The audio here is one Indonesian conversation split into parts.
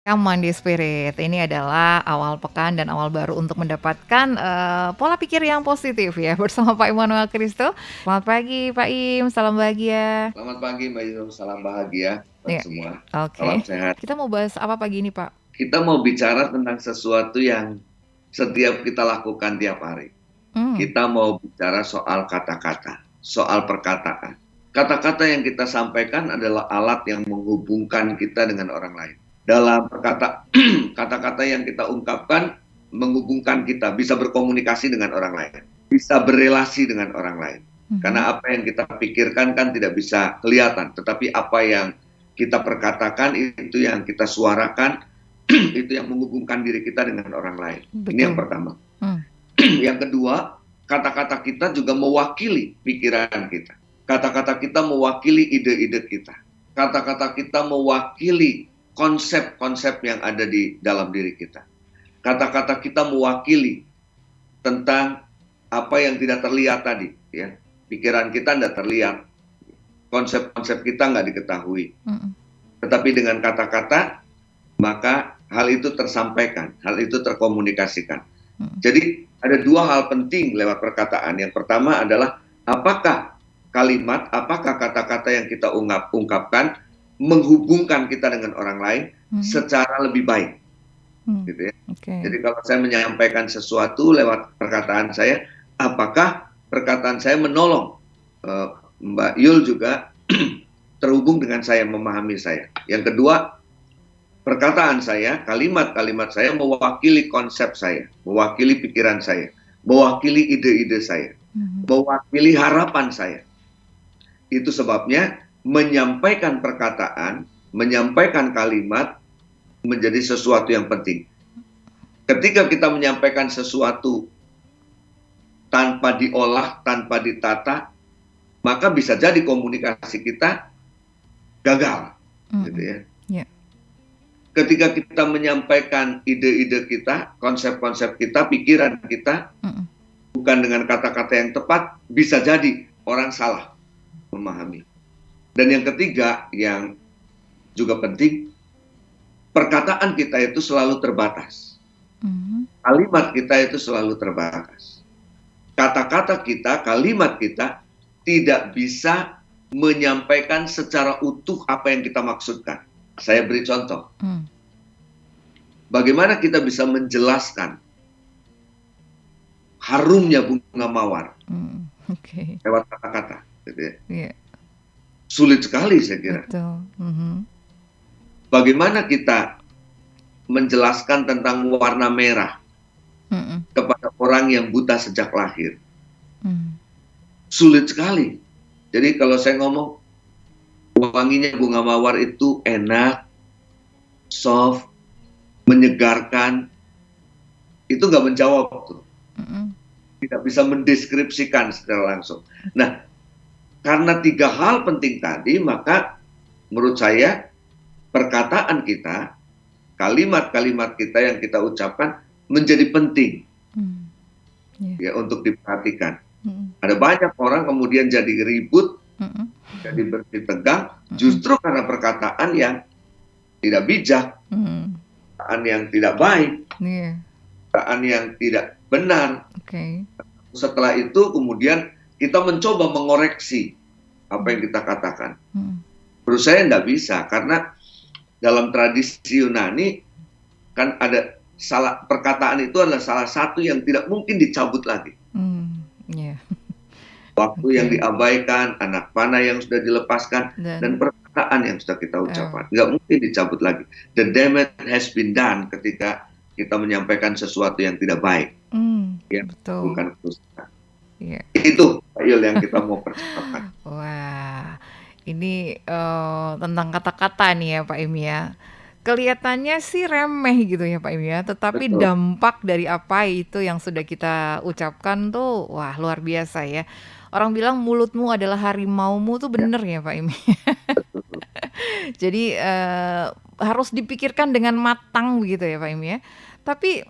Come on di Spirit. Ini adalah awal pekan dan awal baru untuk mendapatkan, pola pikir yang positif ya bersama Pak Immanuel Christo. Selamat pagi Pak Im, salam bahagia. Selamat pagi Mbak Yunus, salam bahagia buat Iya, semua. Salam oke. sehat. Kita mau bahas apa pagi ini Pak? Kita mau bicara tentang sesuatu yang setiap kita lakukan tiap hari. Mmm, Kita mau bicara soal kata-kata, soal perkataan. Kata-kata yang kita sampaikan adalah alat yang menghubungkan kita dengan orang lain. Dalam kata-kata yang kita ungkapkan menghubungkan kita, bisa berkomunikasi dengan orang lain, bisa berelasi dengan orang lain. mhm, Karena apa yang kita pikirkan kan tidak bisa kelihatan, tetapi apa yang kita perkatakan itu yang kita suarakan itu yang menghubungkan diri kita dengan orang lain. Ini yang betul. pertama. Mmm, Yang kedua, kata-kata kita juga mewakili pikiran kita. Kata-kata kita mewakili ide-ide kita. Kata-kata kita mewakili konsep-konsep yang ada di dalam diri kita. Kata-kata kita mewakili tentang apa yang tidak terlihat tadi, ya. Pikiran kita tidak terlihat, konsep-konsep kita nggak diketahui. mhm, Tetapi dengan kata-kata, maka hal itu tersampaikan, hal itu terkomunikasikan. mhm, Jadi ada dua hal penting lewat perkataan. Yang pertama adalah apakah kalimat, apakah kata-kata yang kita ungkapkan menghubungkan kita dengan orang lain mhm, secara lebih baik, mmm, gitu ya. oke. Jadi kalau saya menyampaikan sesuatu lewat perkataan saya, apakah perkataan saya menolong eh, Mbak Yul juga terhubung dengan saya, memahami saya. Yang kedua, perkataan saya, kalimat-kalimat saya mewakili konsep saya, mewakili pikiran saya, mewakili ide-ide saya, Mhm, mewakili harapan saya. Itu sebabnya menyampaikan perkataan, menyampaikan kalimat menjadi sesuatu yang penting. Ketika kita menyampaikan sesuatu tanpa diolah, tanpa ditata, maka bisa jadi komunikasi kita gagal, gitu mhm, ya. iya, Ketika kita menyampaikan ide-ide kita, konsep-konsep kita, pikiran kita, mhm, bukan dengan kata-kata yang tepat, bisa jadi orang salah memahami. Dan yang ketiga, yang juga penting, perkataan kita itu selalu terbatas. mhm, Kalimat kita itu selalu terbatas. Kata-kata kita, kalimat kita tidak bisa menyampaikan secara utuh apa yang kita maksudkan. Saya beri contoh. mmm, Bagaimana kita bisa menjelaskan harumnya bunga mawar oke, lewat kata-kata, gitu ya. iya, Sulit sekali saya kira. betul, mhm, Bagaimana kita menjelaskan tentang warna merah mhm, kepada orang yang buta sejak lahir? mmm, Sulit sekali. Jadi kalau saya ngomong wanginya bunga mawar itu enak, soft, menyegarkan, itu nggak menjawab tuh. mhm, Tidak bisa mendeskripsikan secara langsung. Nah, karena tiga hal penting tadi, maka menurut saya perkataan kita, kalimat-kalimat kita yang kita ucapkan menjadi penting mmm, iya, ya untuk diperhatikan. mhm, Ada banyak orang kemudian jadi ribut, mhm, jadi bersih tegang, mhm, justru karena perkataan yang tidak bijak, mhm, perkataan yang tidak baik, iya, perkataan yang tidak benar. oke, Setelah itu kemudian kita mencoba mengoreksi apa mmm, yang kita katakan. mhm, Menurut saya tidak bisa, karena dalam tradisi Yunani kan ada perkataan itu adalah salah satu yang tidak mungkin dicabut lagi. iya, Waktu yang oke, diabaikan, anak panah yang sudah dilepaskan, dan dan perkataan yang sudah kita oh, ucapkan. Nggak mungkin dicabut lagi. The damage has been done ketika kita menyampaikan sesuatu yang tidak baik. Ya, betul, bukan kerusakan. iya. Itu, Pak Yul, yang kita mau percakapan. Wah, ini, tentang kata-kata nih ya Pak Im ya. Kelihatannya sih remeh gitu ya Pak Im ya, tetapi Betul. dampak dari apa itu yang sudah kita ucapkan tuh, wah luar biasa ya. Orang bilang mulutmu adalah harimaumu tuh Ya, bener ya Pak Im. betul. Jadi, harus dipikirkan dengan matang begitu ya Pak Im ya. Tapi,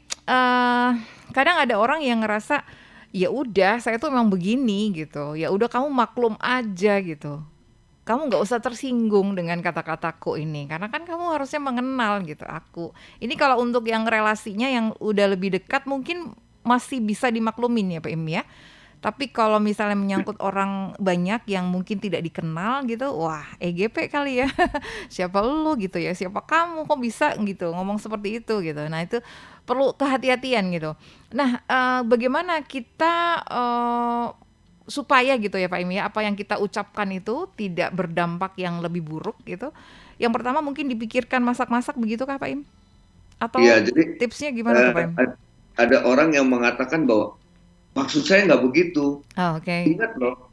kadang ada orang yang ngerasa, "Ya udah saya tuh memang begini," gitu, "ya udah kamu maklum aja," gitu. kamu nggak usah tersinggung dengan kata-kataku ini, karena kan kamu harusnya mengenal gitu aku. Ini kalau untuk yang relasinya yang udah lebih dekat mungkin masih bisa dimaklumin ya Pak Im ya. Tapi kalau misalnya menyangkut orang banyak yang mungkin tidak dikenal gitu, wah EGP kali ya. Siapa lu gitu ya, siapa kamu kok bisa gitu ngomong seperti itu gitu. Nah itu perlu kehati-hatian gitu. Nah bagaimana kita supaya gitu ya Pak Imi ya, apa yang kita ucapkan itu tidak berdampak yang lebih buruk gitu. Yang pertama mungkin dipikirkan masak-masak begitu kah Pak Im? Iya, Atau jadi tipsnya gimana tuh Pak Im? ada orang yang mengatakan bahwa maksud saya nggak begitu. Oh, oke. Ingat loh,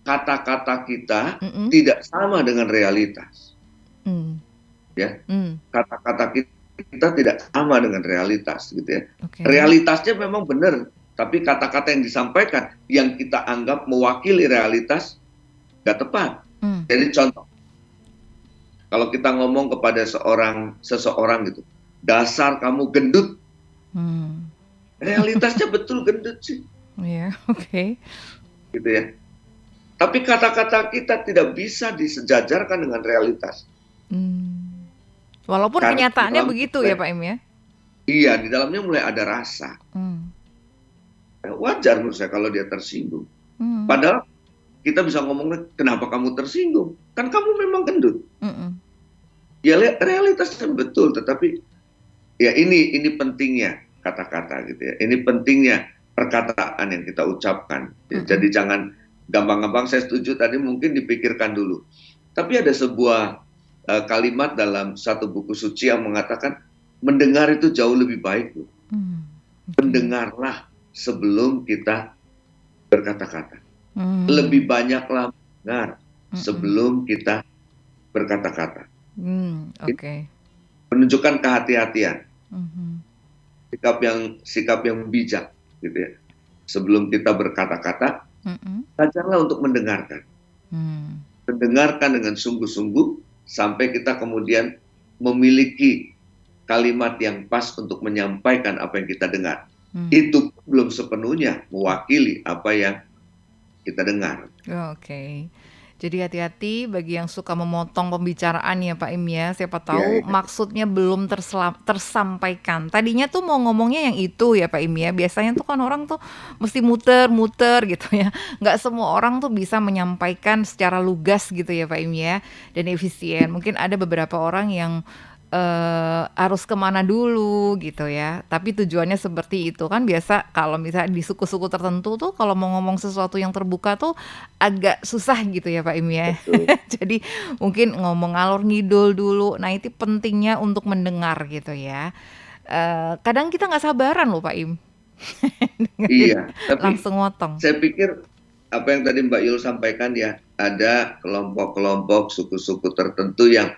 kata-kata kita Mm-mm. tidak sama dengan realitas. Mm. Ya, Mm. kata-kata kita tidak sama dengan realitas, gitu ya. Oke. Realitasnya memang benar, tapi kata-kata yang disampaikan yang kita anggap mewakili realitas nggak tepat. Mm. Jadi contoh, kalau kita ngomong kepada seseorang gitu, dasar kamu gendut, Mm. realitasnya betul gendut sih, Iya, oke. gitu ya. Tapi kata-kata kita tidak bisa disejajarkan dengan realitas. Mm. Walaupun Karena di kenyataannya dalam begitu ya Pak Im ya. iya, di dalamnya mulai ada rasa. Mm. Wajar menurut saya kalau dia tersinggung. Mm. Padahal kita bisa ngomongnya, kenapa kamu tersinggung? Kan kamu memang gendut. Mm-mm. Ya realitasnya betul, tetapi ya ini pentingnya kata-kata gitu ya. Ini pentingnya perkataan yang kita ucapkan. Ya, Mm-mm. jadi jangan gampang-gampang. Saya setuju tadi mungkin dipikirkan dulu. Tapi ada sebuah kalimat dalam satu buku suci yang mengatakan mendengar itu jauh lebih baik loh. Mm. Oke. Mendengarlah sebelum kita berkata-kata. Mm. Lebih banyaklah mendengar Mm-mm. sebelum kita berkata-kata. Oke. Menunjukkan kehati-hatian, Mhm. sikap yang bijak, gitu ya. Sebelum kita berkata-kata, Mm-mm. belajarlah untuk mendengarkan. Mm. Mendengarkan dengan sungguh-sungguh sampai kita kemudian memiliki kalimat yang pas untuk menyampaikan apa yang kita dengar. Mm. Itu belum sepenuhnya mewakili apa yang kita dengar. Oke. Jadi hati-hati bagi yang suka memotong pembicaraan ya Pak Im ya. Siapa Ya, tahu ya. maksudnya belum tersampaikan. Tadinya tuh mau ngomongnya yang itu ya Pak Im ya. Biasanya tuh kan orang tuh mesti muter-muter gitu ya. Nggak semua orang tuh bisa menyampaikan secara lugas gitu ya Pak Im ya. Dan efisien. Mungkin ada beberapa orang yang harus kemana dulu gitu ya. Tapi tujuannya seperti itu kan biasa kalau misalnya di suku-suku tertentu tuh kalau mau ngomong sesuatu yang terbuka tuh agak susah gitu ya Pak Im ya. Betul. Jadi mungkin ngomong ngalor ngidul dulu. Nah itu pentingnya untuk mendengar gitu ya. Kadang kita nggak sabaran loh Pak Im. Dengerin, Iya, tapi langsung motong. saya pikir apa yang tadi Mbak Yul sampaikan ya, ada kelompok-kelompok suku-suku tertentu yang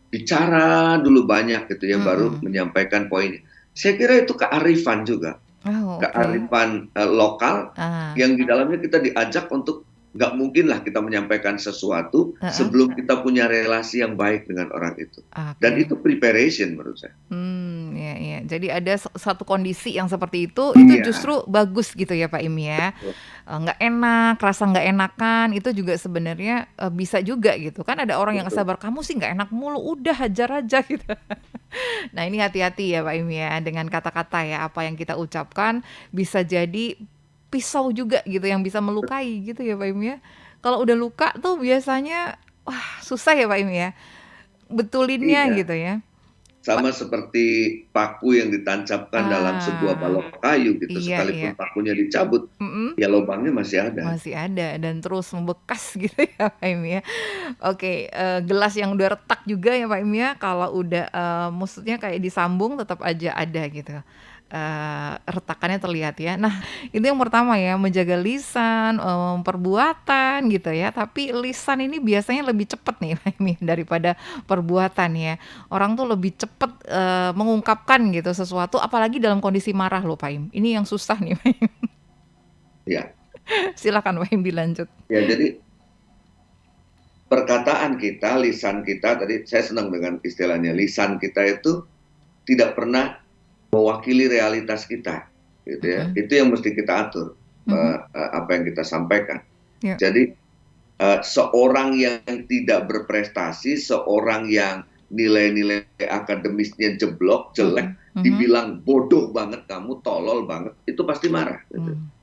bicara dulu banyak gitu ya, baru Mm-mm. menyampaikan poinnya. Saya kira itu kearifan juga, Oh oke. kearifan lokal Ah, yang di dalamnya kita diajak untuk nggak mungkin lah kita menyampaikan sesuatu uh-uh. sebelum kita punya relasi yang baik dengan orang itu. Dan Oke. itu preparation menurut saya. Ya, ya. Jadi ada satu kondisi yang seperti itu Iya, justru bagus gitu ya Pak Im ya. betul. Nggak enak, rasa nggak enakan itu juga sebenarnya bisa juga gitu kan. Ada orang yang Betul. sabar, kamu sih nggak enak mulu, udah hajar aja gitu. Nah ini hati-hati ya Pak Im ya dengan kata-kata ya, apa yang kita ucapkan bisa jadi pisau juga gitu yang bisa melukai gitu ya Pak Im ya. Kalau udah luka tuh biasanya wah susah ya Pak Im ya, betulinnya Iya. gitu ya. Sama seperti paku yang ditancapkan dalam sebuah Ah, balok kayu gitu, iya iya, sekalipun pakunya dicabut, mhm, ya lubangnya masih ada. masih ada dan terus membekas gitu ya Pak Im ya. Oke, gelas yang udah retak juga ya Pak Im ya, kalau udah, maksudnya kayak disambung tetap aja ada gitu, retakannya terlihat ya. Nah, itu yang pertama ya, menjaga lisan, perbuatan gitu ya, tapi lisan ini biasanya lebih cepet nih Pak Im ya, daripada perbuatan ya. Orang tuh lebih cepet, mengungkapkan gitu sesuatu apalagi dalam kondisi marah loh Pak Im, ini yang susah nih Pak Im. Ya, Silakan Pak Im dilanjut. ya jadi perkataan kita, lisan kita, tadi saya senang dengan istilahnya, lisan kita itu tidak pernah mewakili realitas kita, gitu ya. Mhm, Itu yang mesti kita atur, mhm, apa yang kita sampaikan. ya, Jadi seorang yang tidak berprestasi, seorang yang nilai-nilai akademisnya jeblok, jelek, Mhm, mhm. dibilang bodoh banget kamu, tolol banget, itu pasti marah, gitu. Mmm,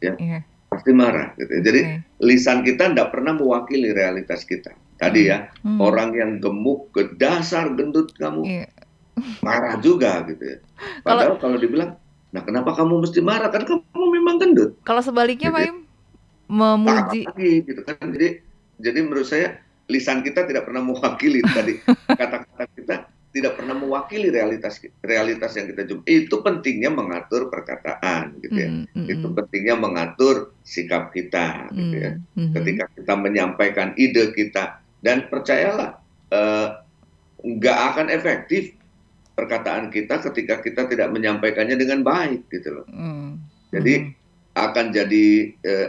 Ya, iya, pasti marah, gitu. Jadi oke. lisan kita tidak pernah mewakili realitas kita. Tadi Mhm, ya, mhm, orang yang gemuk ke dasar gendut kamu, iya. marah juga, gitu ya. Kalau Padahal kalau dibilang, nah kenapa kamu mesti marah? Kan kamu memang gendut, kalau sebaliknya gitu Pak ya. Im, Marah memuji lagi gitu kan. Jadi menurut saya lisan kita tidak pernah mewakili tadi, kata-kata kita tidak pernah mewakili realitas realitas yang kita jumpai. Itu pentingnya mengatur perkataan gitu ya. mhm, Itu mhm, pentingnya mengatur sikap kita gitu ya. mhm. Ketika kita menyampaikan ide kita, dan percayalah eh, nggak akan efektif perkataan kita ketika kita tidak menyampaikannya dengan baik gitu loh. Mmm, Jadi mhm. akan jadi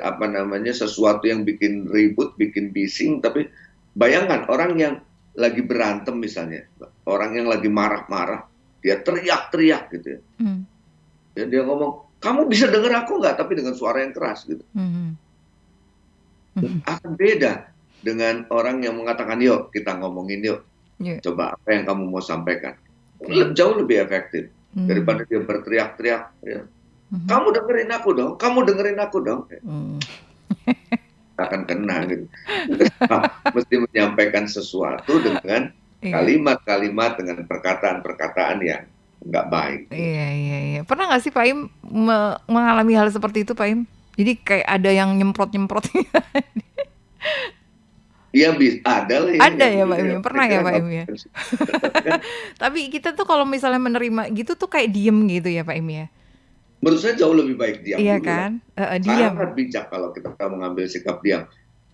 apa namanya, sesuatu yang bikin ribut, bikin bising. Tapi bayangkan orang yang lagi berantem misalnya, orang yang lagi marah-marah, dia teriak-teriak gitu ya. Mmm, Dia ngomong, kamu bisa dengar aku nggak? Tapi dengan suara yang keras gitu. mhm, mhm. Akan beda dengan orang yang mengatakan, yuk kita ngomongin yuk. Iya, Coba apa yang kamu mau sampaikan. oke. Jauh lebih efektif Mmm, daripada dia berteriak-teriak. Ya. mhm, Kamu dengerin aku dong, kamu dengerin aku dong. mmm. Akan kena gitu. Mesti menyampaikan sesuatu dengan Iya, kalimat-kalimat, dengan perkataan-perkataan yang nggak baik. iya, iya, iya. Pernah nggak sih Pak Im mengalami hal seperti itu Pak Im? Jadi kayak ada yang nyemprot-nyemprot Iya, ada lah ya ada yang ya Pak begitu Im ya. ya? Saya Pernah ya kira Pak nggak Im ya? mungkin sih. Tapi kan Tapi kita tuh kalau misalnya menerima gitu tuh kayak diem gitu ya Pak Im ya? menurut saya jauh lebih baik diam Iya dulu lah. kan? Heeh, diam, Sangat bijak kalau kita mengambil sikap diam.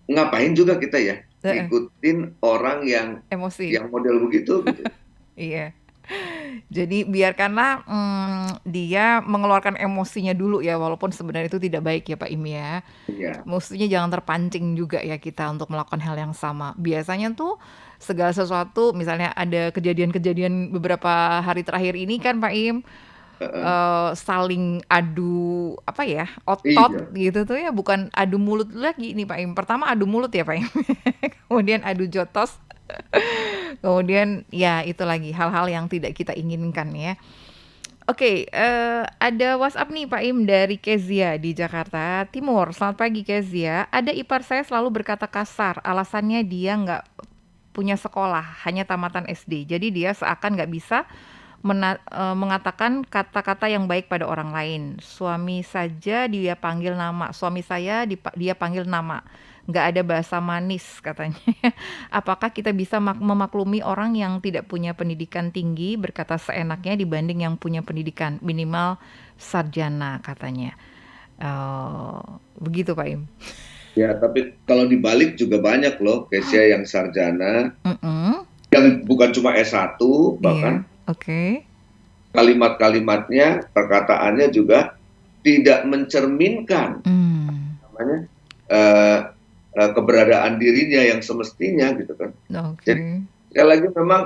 Ngapain juga kita ya heeh, ngikutin orang emosi. yang model begitu gitu. Iya. Jadi biarkanlah, dia mengeluarkan emosinya dulu ya, walaupun sebenarnya itu tidak baik ya Pak Im ya. Iya, Maksudnya jangan terpancing juga ya kita untuk melakukan hal yang sama. Biasanya tuh segala sesuatu misalnya ada kejadian-kejadian beberapa hari terakhir ini kan Pak Im, heeh. saling adu apa ya, otot Iya. gitu tuh ya, bukan adu mulut lagi nih Pak Im. Pertama adu mulut ya Pak Im, kemudian adu jotos, kemudian ya itu lagi hal-hal yang tidak kita inginkan ya. Oke, ada WhatsApp nih Pak Im dari Kezia di Jakarta Timur. Selamat pagi Kezia. Ada ipar saya selalu berkata kasar, alasannya dia nggak punya sekolah, hanya tamatan SD. Jadi dia seakan nggak bisa mengatakan kata-kata yang baik pada orang lain. Suami saja dia panggil nama, suami saya dia panggil nama. Nggak ada bahasa manis katanya. Apakah kita bisa memaklumi orang yang tidak punya pendidikan tinggi berkata seenaknya dibanding yang punya pendidikan minimal sarjana katanya. Begitu Pak Im. Ya, tapi kalau dibalik juga banyak loh Kesia yang sarjana, Mm-mm. yang bukan cuma S1, Iya, bahkan oke. kalimat-kalimatnya, perkataannya juga tidak mencerminkan Hmm, namanya eh, keberadaan dirinya yang semestinya gitu kan. Jadi oke. sekali lagi memang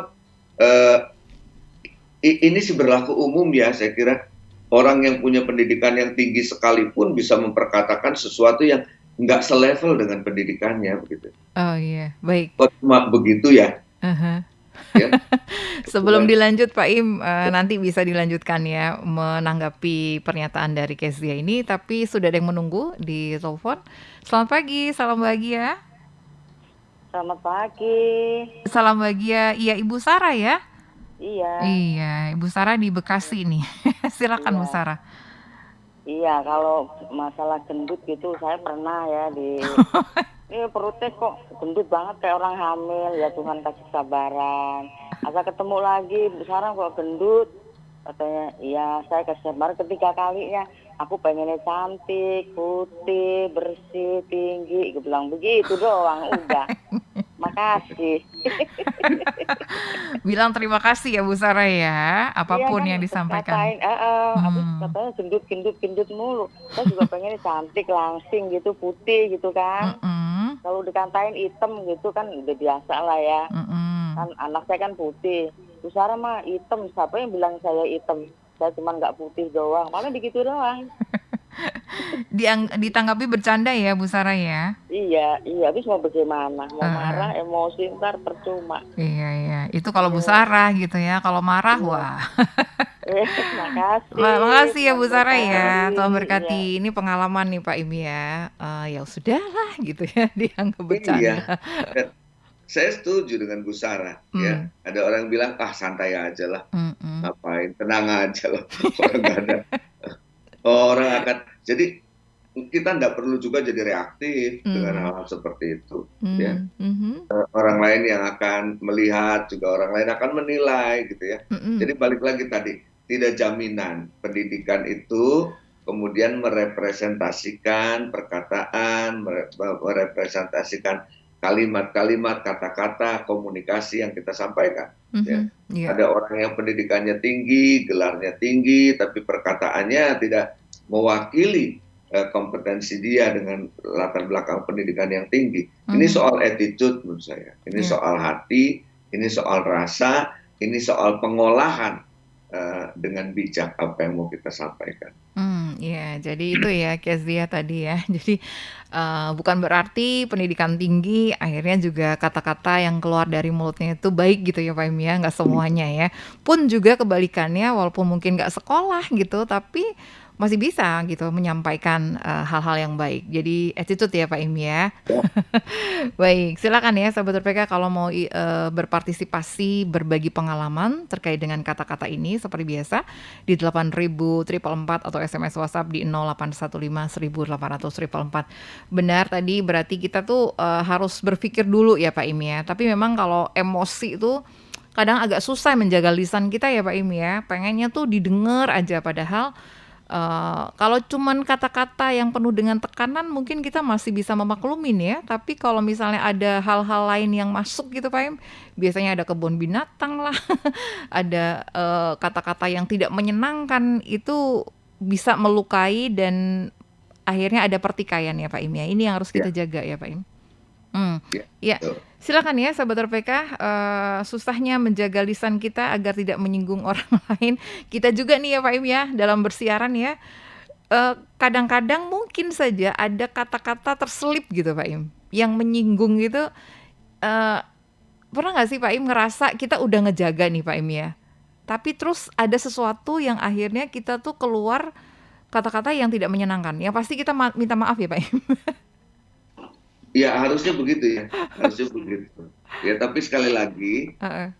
eh, ini sih berlaku umum ya, saya kira orang yang punya pendidikan yang tinggi sekalipun bisa memperkatakan sesuatu yang nggak selevel dengan pendidikannya begitu. Oh iya, baik. Kok cuma begitu ya? Aha. Ya, Sebelum itulah. dilanjut Pak Im, nanti bisa dilanjutkan ya menanggapi pernyataan dari Kezia ini, tapi sudah ada yang menunggu di telepon. Selamat pagi, salam bahagia. Selamat pagi. Salam bahagia, iya Ibu Sarah ya? Iya, Iya, Ibu Sarah di Bekasi nih. Silakan Bu iya, Sarah. iya. Kalau masalah gendut gitu, saya pernah ya ini perutnya kok gendut banget kayak orang hamil. Ya Tuhan kasih kesabaran. Asa ketemu lagi, sekarang kok gendut. Katanya, iya saya kasih sabaran ketiga kalinya. Aku pengennya cantik, putih, bersih, tinggi. Gue bilang begitu doang, udah. Makasih. Bilang terima kasih ya Bu Sarah ya, Iya apapun kan yang disampaikan. katain, habis Hmm, katanya gendut gendut gendut mulu. Saya juga pengennya cantik, langsing gitu, putih gitu kan. mm-mm, Kalau dikatain hitam gitu kan udah biasa lah ya. mm-mm. Kan anak saya kan putih. Bu Sarah mah hitam, siapa yang bilang saya hitam? Saya cuma nggak putih doang, malah begitu doang. Ditanggapi bercanda ya Bu Sarah ya? Iya, iya, habis mau bagaimana? Mau Heeh. marah, emosi, ntar percuma. Iya iya, itu kalau Bu Iya, Sarah gitu ya, kalau marah iya. wah. Makasih, Makasih ya Tuhan Bu Sarah ya, berkati. Tuhan Iya, berkati. Ini pengalaman nih Pak Imi ya, ya sudahlah gitu ya, dianggap Iya, bercanda. dan saya setuju dengan Bu Sarah ya. Mmm, Ada orang bilang, ah santai aja lah, mhm. ngapain, tenang aja lah. Orang nggak ada, orang akan, jadi kita nggak perlu juga jadi reaktif dengan Mmm, hal-hal seperti itu. Ya, mhm, orang lain yang akan melihat juga orang lain akan menilai gitu ya. mhm, Jadi balik lagi tadi, tidak jaminan pendidikan itu kemudian merepresentasikan perkataan, merepresentasikan kalimat-kalimat, kata-kata, komunikasi yang kita sampaikan. Ya. mhm, iya, Ada orang yang pendidikannya tinggi, gelarnya tinggi, tapi perkataannya tidak mewakili kompetensi dia dengan latar belakang pendidikan yang tinggi. Ini mhm, soal attitude menurut saya. Ini iya. soal hati, ini soal rasa, ini soal pengolahan dengan bijak apa yang mau kita sampaikan. Iya, jadi itu ya Kezia tadi ya. Jadi, bukan berarti pendidikan tinggi akhirnya juga kata-kata yang keluar dari mulutnya itu baik gitu ya Pak Im ya, nggak semuanya ya. Pun juga kebalikannya walaupun mungkin nggak sekolah gitu, tapi masih bisa gitu menyampaikan, hal-hal yang baik. Jadi attitude ya Pak Im ya. Ya, Baik, silakan ya Sobat RPK kalau mau berpartisipasi, berbagi pengalaman terkait dengan kata-kata ini seperti biasa di 8.444 atau SMS WhatsApp di 0815 1800 444. Benar tadi berarti kita tuh, harus berpikir dulu ya Pak Im ya, tapi memang kalau emosi itu kadang agak susah menjaga lisan kita ya Pak Im ya, pengennya tuh didengar aja padahal kalau cuman kata-kata yang penuh dengan tekanan mungkin kita masih bisa memaklumin ya, tapi kalau misalnya ada hal-hal lain yang masuk gitu Pak Im, biasanya ada kebun binatang lah, ada, kata-kata yang tidak menyenangkan, itu bisa melukai dan akhirnya ada pertikaian ya Pak Im ya, ini yang harus kita ya, jaga ya Pak Im? Hmm, ya, ya. betul. Silakan ya Sobat RPK, susahnya menjaga lisan kita agar tidak menyinggung orang lain. Kita juga nih ya Pak Im ya, dalam bersiaran ya, kadang-kadang mungkin saja ada kata-kata terselip gitu Pak Im, yang menyinggung gitu, eee, pernah nggak sih Pak Im ngerasa kita udah ngejaga nih Pak Im ya, tapi terus ada sesuatu yang akhirnya kita tuh keluar kata-kata yang tidak menyenangkan, yang pasti kita minta maaf ya Pak Im? Ya harusnya begitu ya, harusnya begitu. Ya tapi sekali lagi, Heeh,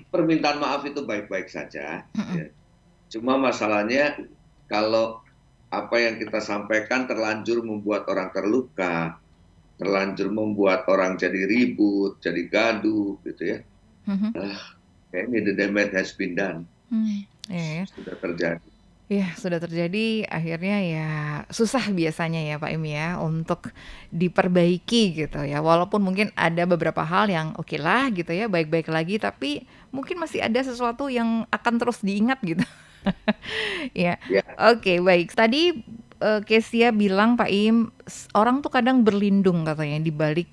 permintaan maaf itu baik-baik saja. mhm, Ya. Cuma masalahnya kalau apa yang kita sampaikan terlanjur membuat orang terluka, terlanjur membuat orang jadi ribut, jadi gaduh, gitu ya. mhm, Kayaknya the damage has been done, iya ya. sudah terjadi. Ya, sudah terjadi akhirnya ya susah biasanya ya Pak Im ya untuk diperbaiki gitu ya. Walaupun mungkin ada beberapa hal yang oke lah gitu ya, baik-baik lagi tapi mungkin masih ada sesuatu yang akan terus diingat gitu. Ya. Ya, Oke, baik. Tadi Kezia bilang Pak Im, orang tuh kadang berlindung katanya di balik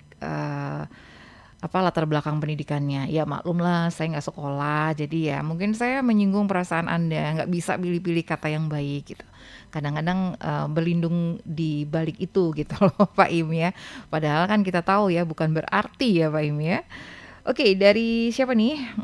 apa latar belakang pendidikannya. Ya maklumlah saya nggak sekolah, jadi ya mungkin saya menyinggung perasaan Anda, nggak bisa pilih-pilih kata yang baik gitu. Kadang-kadang, berlindung di balik itu gitu loh Pak Im ya. Padahal kan kita tahu ya bukan berarti ya Pak Im ya. Oke dari siapa nih?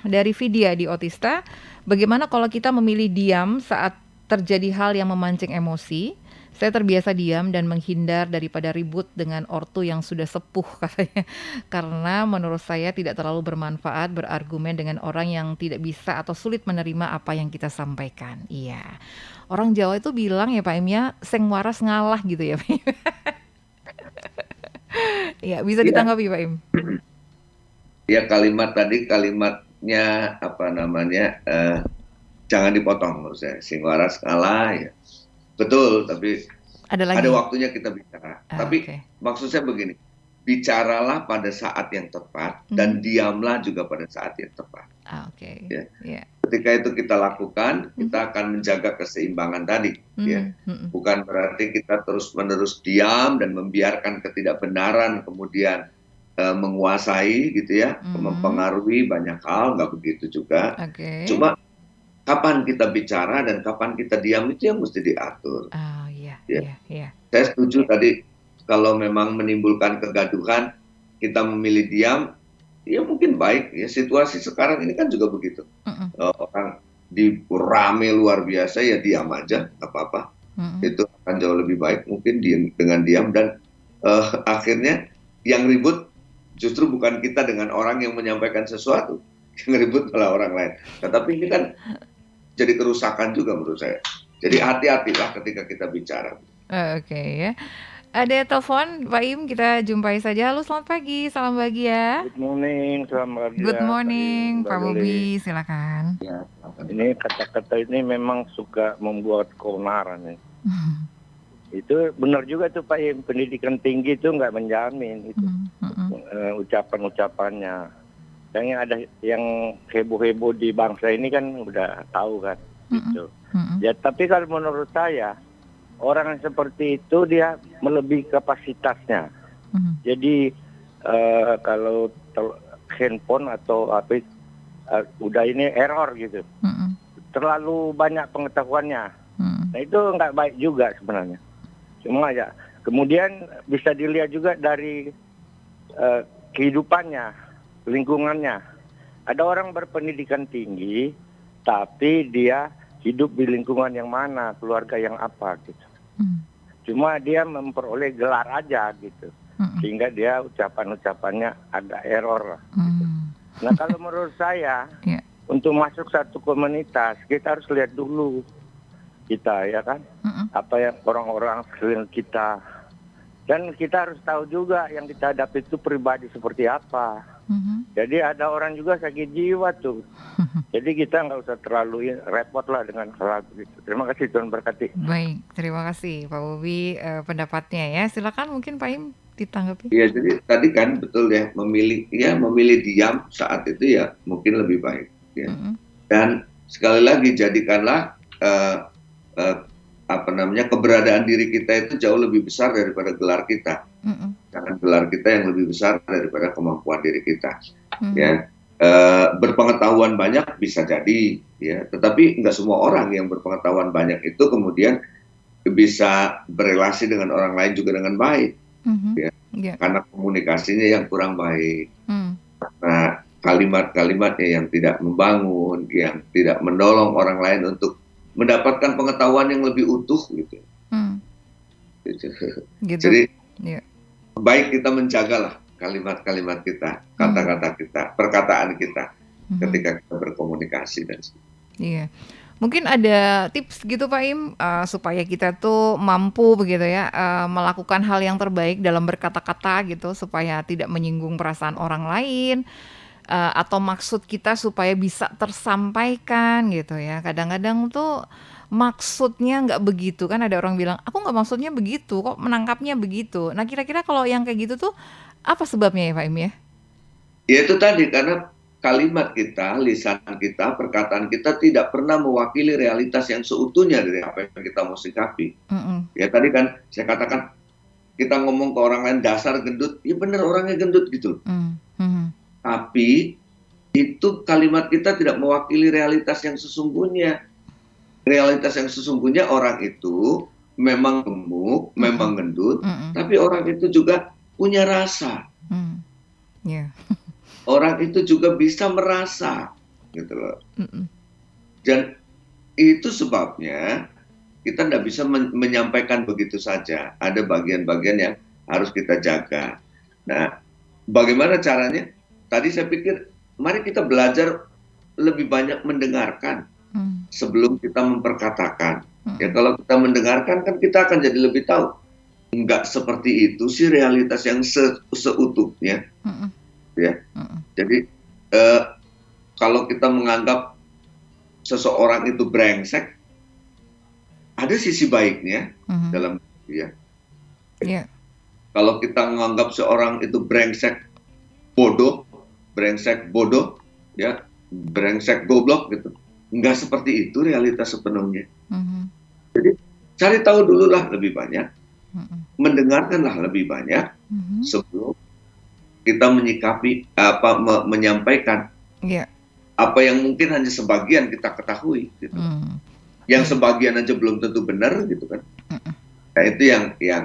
Dari Vidya di Otista, bagaimana kalau kita memilih diam saat terjadi hal yang memancing emosi? Saya terbiasa diam dan menghindar daripada ribut dengan ortu yang sudah sepuh katanya. Karena menurut saya tidak terlalu bermanfaat berargumen dengan orang yang tidak bisa atau sulit menerima apa yang kita sampaikan. Iya. Orang Jawa itu bilang ya Pak Im ya, seng waras ngalah gitu ya Pak Im. Iya, bisa iya, ditanggapi Pak Im? ya kalimat tadi kalimatnya apa namanya jangan dipotong menurut saya. Sing waras kalah ya. Betul, tapi Ada ada lagi? waktunya kita bicara. Ah, Tapi oke. maksud saya begini, bicaralah pada saat yang tepat Mhm. dan diamlah juga pada saat yang tepat. Ah, oke. Ya. Iya. Ketika itu kita lakukan, Mhm. kita akan menjaga keseimbangan tadi. Ya. Mhm. Bukan berarti kita terus-menerus diam dan membiarkan ketidakbenaran kemudian menguasai gitu ya, Mhm. mempengaruhi banyak hal, nggak begitu juga. Oke. Cuma kapan kita bicara dan kapan kita diam itu yang mesti diatur. Oh, iya, Ya. iya, iya. Saya setuju tadi kalau memang menimbulkan kegaduhan, kita memilih diam, ya mungkin baik. Ya situasi sekarang ini kan juga begitu. Mm-mm, Orang rame luar biasa ya diam aja, nggak apa-apa. mm-mm. Itu akan jauh lebih baik mungkin dengan diam dan akhirnya yang ribut justru bukan kita dengan orang yang menyampaikan sesuatu, yang ribut malah orang lain. Tetapi ini kan jadi kerusakan juga menurut saya. Jadi hati-hatilah ketika kita bicara. Oke ya. Ada telepon, Pak Im, kita jumpai saja. Halo, selamat pagi, salam bahagia. Good morning, selamat pagi. Good ya, morning, Mbak Pak Lili. Bobi, silakan. Ya, Ini kata-kata ini memang suka membuat keonaran ya. Itu benar juga tuh Pak Im, pendidikan tinggi itu nggak menjamin itu ucapan-ucapannya. Yang ada yang heboh-heboh di bangsa ini kan udah tahu kan gitu. Ya tapi kalau menurut saya orang yang seperti itu dia melebihi kapasitasnya. Jadi kalau handphone atau apa udah ini error gitu. Terlalu banyak pengetahuannya. Nah itu nggak baik juga sebenarnya. Cuma ya kemudian bisa dilihat juga dari kehidupannya, lingkungannya. Ada orang berpendidikan tinggi, tapi dia hidup di lingkungan yang mana, keluarga yang apa gitu. Cuma dia memperoleh gelar aja gitu, sehingga dia ucapan-ucapannya agak error lah. Gitu. Nah kalau menurut saya, untuk masuk satu komunitas kita harus lihat dulu kita ya kan, apa yang orang-orang sekeliling kita, dan kita harus tahu juga yang kita hadapi itu pribadi seperti apa. Jadi ada orang juga sakit jiwa tuh. Jadi kita nggak usah terlalu repot lah dengan hal begitu. Terima kasih, Tuhan berkati. Baik, terima kasih Pak Bobi pendapatnya ya. Silakan mungkin Pak Im ditanggapi. Iya, jadi tadi kan betul ya memilih diam saat itu ya mungkin lebih baik. Ya. Dan sekali lagi jadikanlah keberadaan diri kita itu jauh lebih besar daripada gelar kita. Jangan gelar kita yang lebih besar daripada kemampuan diri kita. Ya, berpengetahuan banyak bisa jadi, ya, tetapi nggak semua orang yang berpengetahuan banyak itu kemudian bisa berelasi dengan orang lain juga dengan baik, ya, karena komunikasinya yang kurang baik. Nah, kalimat-kalimatnya yang tidak membangun, yang tidak mendorong orang lain untuk mendapatkan pengetahuan yang lebih utuh gitu. Gitu. Jadi baik kita menjagalah kalimat-kalimat kita, kata-kata kita, perkataan kita ketika kita berkomunikasi dan Iya. Mungkin ada tips gitu Pak Im supaya kita tuh mampu begitu ya melakukan hal yang terbaik dalam berkata-kata gitu supaya tidak menyinggung perasaan orang lain. Atau maksud kita supaya bisa tersampaikan gitu ya. Kadang-kadang tuh maksudnya nggak begitu kan, ada orang bilang aku nggak maksudnya begitu kok menangkapnya begitu. Nah kira-kira kalau yang kayak gitu tuh apa sebabnya ya Pak Im ya? Ya itu tadi, karena kalimat kita, lisan kita, perkataan kita tidak pernah mewakili realitas yang seutuhnya dari apa yang kita mau sikapi. Ya tadi kan saya katakan kita ngomong ke orang lain dasar gendut, ya bener orangnya gendut gitu. Tapi itu kalimat kita tidak mewakili realitas yang sesungguhnya. Realitas yang sesungguhnya orang itu memang gemuk, memang gendut, tapi orang itu juga punya rasa. Orang itu juga bisa merasa, gitu loh. Dan itu sebabnya kita tidak bisa menyampaikan begitu saja. Ada bagian-bagian yang harus kita jaga. Nah, bagaimana caranya? Tadi saya pikir, mari kita belajar lebih banyak mendengarkan sebelum kita memperkatakan. Ya kalau kita mendengarkan kan kita akan jadi lebih tahu. Enggak seperti itu sih realitas yang seutuhnya. Ya. Jadi kalau kita menganggap seseorang itu brengsek, ada sisi baiknya dalam dia. Kalau kita menganggap seorang itu brengsek bodoh, ya, brengsek goblok gitu. Enggak seperti itu realitas sepenuhnya. Jadi cari tahu dulu lah lebih banyak, mendengarkanlah lebih banyak sebelum kita menyikapi menyampaikan apa yang mungkin hanya sebagian kita ketahui gitu. Yang sebagian aja belum tentu benar gitu kan. Nah, itu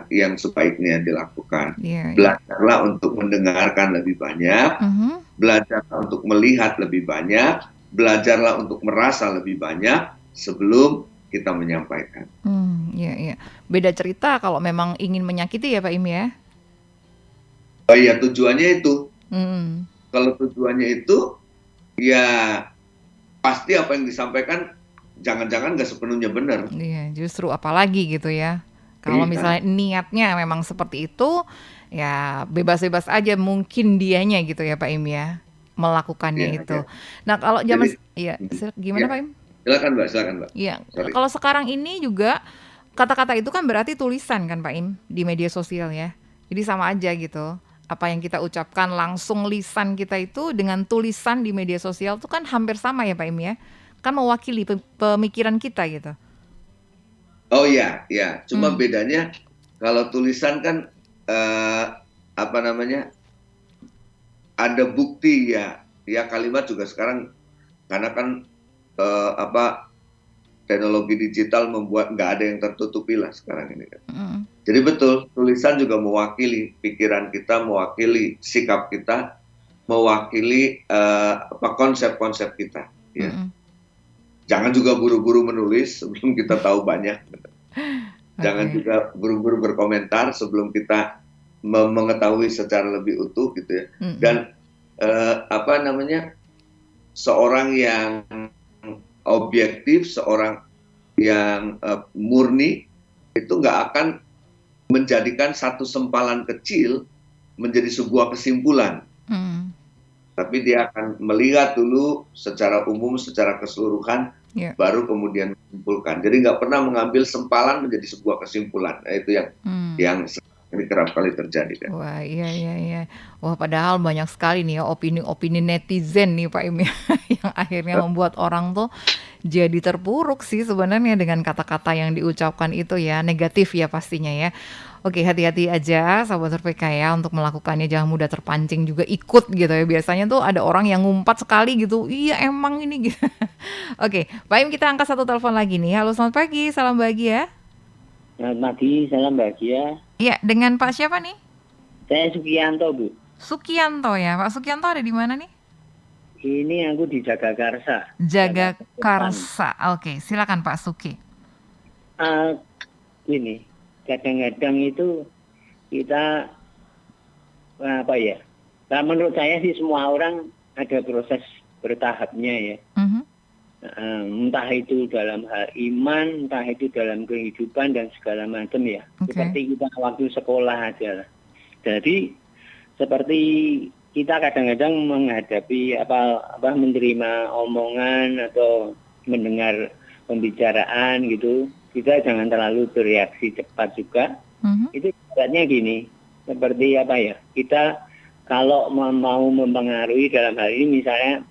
yang sebaiknya dilakukan. Belajarlah untuk mendengarkan lebih banyak, belajarlah untuk melihat lebih banyak, belajarlah untuk merasa lebih banyak sebelum kita menyampaikan. Iya. Beda cerita kalau memang ingin menyakiti ya Pak Im ya. Oh iya, tujuannya itu. Kalau tujuannya itu, ya pasti apa yang disampaikan jangan-jangan nggak sepenuhnya benar. Iya, justru apalagi gitu ya. Kalau misalnya niatnya memang seperti itu, ya bebas-bebas aja mungkin dianya gitu ya Pak Im ya, melakukannya itu. Nah kalau zaman, gimana Pak Im? Silakan Mbak. Iya, kalau sekarang ini juga kata-kata itu kan berarti tulisan kan Pak Im di media sosial ya. Jadi sama aja gitu. Apa yang kita ucapkan langsung lisan kita itu dengan tulisan di media sosial itu kan hampir sama ya Pak Im ya. Kan mewakili pemikiran kita gitu. Oh iya. Cuma bedanya kalau tulisan kan ada bukti ya. Ya kalimat juga sekarang karena kan teknologi digital membuat nggak ada yang tertutupi lah sekarang ini kan. Jadi betul, tulisan juga mewakili pikiran kita, mewakili sikap kita, mewakili konsep-konsep kita. Ya. Jangan juga buru-buru menulis sebelum kita tahu banyak. Jangan juga buru-buru berkomentar sebelum kita mengetahui secara lebih utuh gitu ya. Dan seorang yang objektif, seorang yang murni itu nggak akan menjadikan satu sempalan kecil menjadi sebuah kesimpulan. Tapi dia akan melihat dulu secara umum, secara keseluruhan, baru kemudian menyimpulkan. Jadi nggak pernah mengambil sempalan menjadi sebuah kesimpulan. Nah, itu yang ini kerap kali terjadi kan. Wah iya. Wah padahal banyak sekali nih ya opini-opini netizen nih Pak Im yang akhirnya membuat orang tuh jadi terpuruk sih sebenarnya dengan kata-kata yang diucapkan itu ya, negatif ya pastinya ya. Oke, hati-hati aja sahabat RPK ya untuk melakukannya, jangan mudah terpancing juga ikut gitu ya. Biasanya tuh ada orang yang ngumpat sekali gitu, iya emang ini gitu. Oke, Pak Im kita angkat satu telepon lagi nih. Halo selamat pagi, salam bahagia. Selamat pagi, salam bahagia. Iya, dengan Pak siapa nih? Saya Sukianto, Bu. Sukianto ya, Pak Sukianto ada di mana nih? Ini aku di Jagakarsa. Jagakarsa, oke, silakan Pak Suki. Gini, kadang-kadang itu kita Nah, menurut saya sih semua orang ada proses bertahapnya ya. Entah itu dalam hal iman, entah itu dalam kehidupan dan segala macam ya. Seperti kita waktu sekolah aja lah. Jadi seperti kita kadang-kadang menghadapi menerima omongan atau mendengar pembicaraan gitu, kita jangan terlalu bereaksi cepat juga. Itu sebenarnya gini, seperti kita kalau mau mempengaruhi dalam hal ini misalnya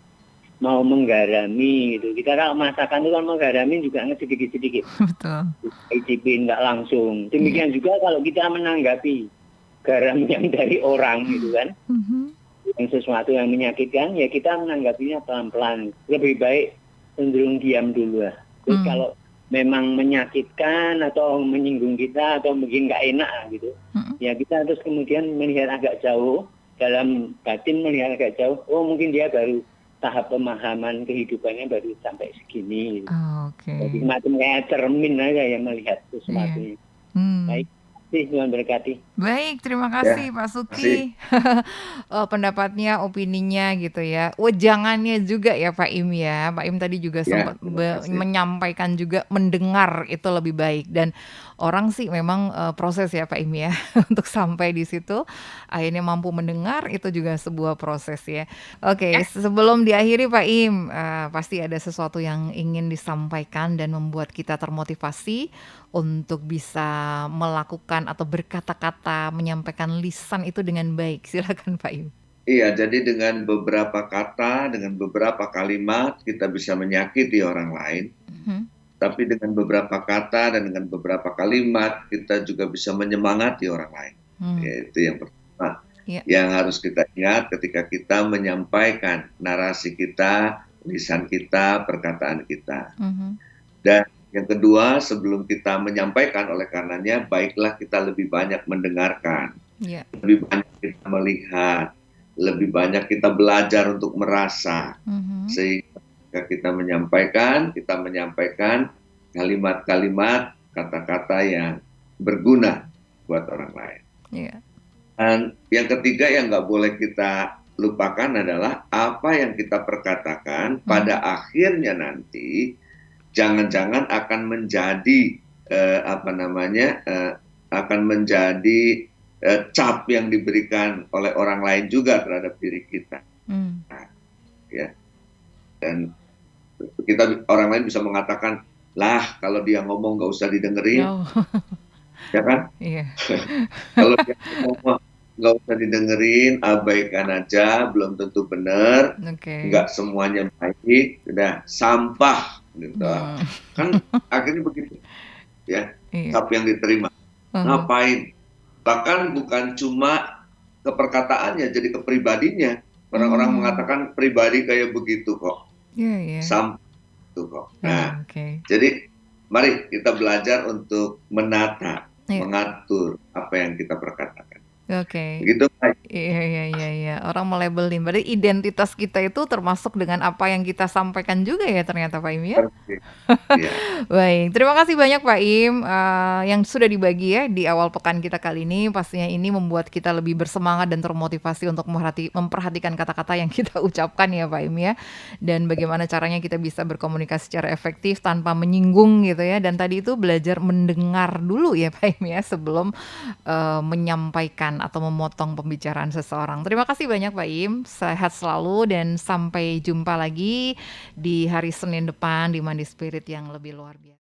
mau menggarami gitu. Kita kalau masakan itu kan menggarami juga sedikit-sedikit. Betul. Icipin nggak langsung. Demikian juga kalau kita menanggapi garam yang dari orang gitu kan. Yang sesuatu yang menyakitkan ya kita menanggapinya pelan-pelan. Lebih baik cenderung diam dulu lah. Terus kalau memang menyakitkan atau menyinggung kita atau mungkin nggak enak gitu. Ya kita harus kemudian melihat agak jauh. Dalam batin melihat agak jauh. Oh mungkin dia baru tahap pemahaman kehidupannya baru sampai segini. Jadi macam kayak cermin aja yang melihat sesuatu. Baik, Tuhan berkati. Baik, terima kasih Pak Suki. Pendapatnya, opininya gitu ya. Wejangannya juga ya Pak Im ya. Pak Im tadi juga sempat menyampaikan juga mendengar itu lebih baik. Dan orang sih memang proses ya Pak Im ya. Untuk sampai di situ akhirnya mampu mendengar itu juga sebuah proses ya. Oke, sebelum diakhiri Pak Im, pasti ada sesuatu yang ingin disampaikan dan membuat kita termotivasi untuk bisa melakukan atau berkata-kata, menyampaikan lisan itu dengan baik. Silakan Pak Im. Iya, jadi dengan beberapa kata, dengan beberapa kalimat kita bisa menyakiti orang lain. Tapi dengan beberapa kata dan dengan beberapa kalimat kita juga bisa menyemangati orang lain. Itu yang pertama. Yang harus kita ingat ketika kita menyampaikan narasi kita, lisan kita, perkataan kita. Mhm. Dan yang kedua, sebelum kita menyampaikan, oleh karenanya baiklah kita lebih banyak mendengarkan, Iya. lebih banyak kita melihat, lebih banyak kita belajar untuk merasa, Mhm. sehingga ketika kita menyampaikan kalimat-kalimat, kata-kata yang berguna buat orang lain. Iya. Dan yang ketiga yang nggak boleh kita lupakan adalah apa yang kita perkatakan pada akhirnya nanti jangan-jangan akan menjadi akan menjadi cap yang diberikan oleh orang lain juga terhadap diri kita. Mmm. Ya. Dan orang lain bisa mengatakan, lah kalau dia ngomong nggak usah didengerin, Oh. ya kan? Iya. Kalau dia ngomong nggak usah didengerin, abaikan aja, belum tentu benar, Oke. nggak semuanya baik, udah sampah gitu. Mmm. Kan akhirnya begitu, ya, Iya. cap yang diterima. Mhm. Ngapain? Bahkan bukan cuma ke perkataannya, jadi ke pribadinya. Orang-orang mengatakan pribadi kayak begitu kok, Iya iya. sampah itu kok. Nah, Oke. jadi mari kita belajar untuk menata, Iya. mengatur apa yang kita perkatakan. Oke. Begitu, Mbak. Iya. Orang melabelin. Berarti identitas kita itu termasuk dengan apa yang kita sampaikan juga ya ternyata Pak Im ya? Iya. Baik, terima kasih banyak Pak Im, yang sudah dibagi ya di awal pekan kita kali ini. Pastinya ini membuat kita lebih bersemangat dan termotivasi untuk memperhatikan kata-kata yang kita ucapkan ya Pak Im ya. Dan bagaimana caranya kita bisa berkomunikasi secara efektif tanpa menyinggung gitu ya. Dan tadi itu belajar mendengar dulu ya Pak Im ya sebelum menyampaikan atau memotong pembicaraan seseorang. Terima kasih banyak Pak Im, sehat selalu dan sampai jumpa lagi di hari Senin depan di Mandi Spirit yang lebih luar biasa.